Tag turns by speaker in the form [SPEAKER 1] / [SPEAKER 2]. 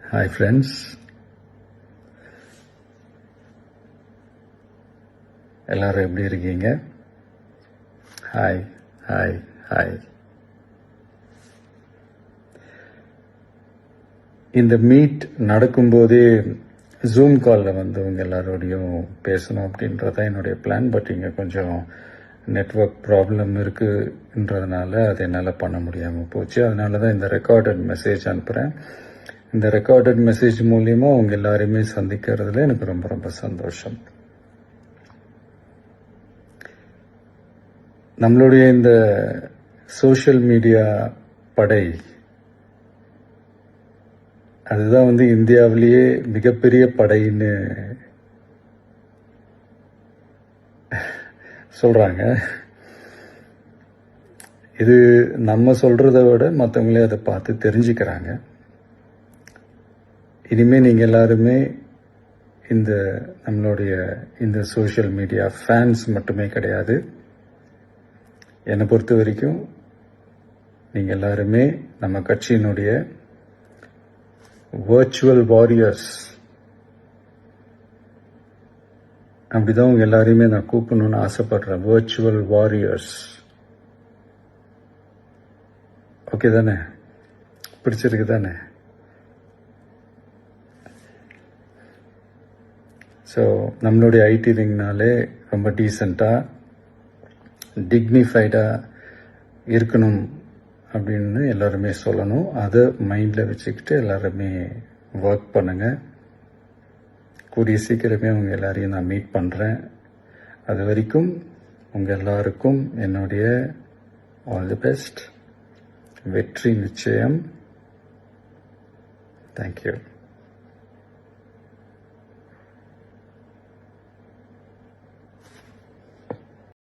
[SPEAKER 1] Hi friends, எல்லாரும் எப்படி இருக்கீங்க? Hi hi hi. இந்த மீட் நடக்கும்போதே ஜூம் காலில் வந்து உங்க எல்லாரோடையும் பேசணும் அப்படின்றதான் என்னுடைய பிளான். பட் இங்கே கொஞ்சம் நெட்வொர்க் ப்ராப்ளம் இருக்குன்றதுனால அது என்னால் பண்ண முடியாமல் போச்சு. அதனால தான் இந்த ரெக்கார்டட் மெசேஜ் அனுப்புகிறேன். இந்த ரெக்கார்டட் மெசேஜ் மூலியமா அவங்க எல்லாரையுமே சந்திக்கிறதுல எனக்கு ரொம்ப ரொம்ப சந்தோஷம். நம்மளுடைய இந்த சோஷியல் மீடியா படை அதுதான் வந்து இந்தியாவிலேயே மிகப்பெரிய படைன்னு சொல்றாங்க. இது நம்ம சொல்றதை விட மற்றவங்களே அதை பார்த்து தெரிஞ்சுக்கிறாங்க. இனிமே நீங்க எல்லாருமே இந்த நம்மளுடைய இந்த சோஷியல் மீடியா ஃபேன்ஸ் மட்டுமே கிடையாது. என்னை பொறுத்த வரைக்கும் நீங்க எல்லாருமே நம்ம கட்சியினுடைய வர்ச்சுவல் வாரியர்ஸ். அப்படிதான் உங்க எல்லாரையுமே நான் கூப்பிடணும்னு ஆசைப்படுறேன். Virtual warriors. ஓகே தானே? பிடிச்சிருக்கு தானே? ஸோ நம்மளுடைய ஐடி ரிங்னாலே ரொம்ப டீசெண்டாக டிக்னிஃபைடாக இருக்கணும் அப்படின்னு எல்லாருமே சொல்லணும். அதை மைண்டில் வச்சுக்கிட்டு எல்லாருமே ஒர்க் பண்ணுங்கள். கூடிய சீக்கிரமே அவங்க எல்லாரையும் நான் மீட் பண்ணுறேன். அது வரைக்கும் உங்கள் எல்லாருக்கும் என்னுடைய ஆல் தி பெஸ்ட். வெற்றி நிச்சயம். தேங்க்யூ.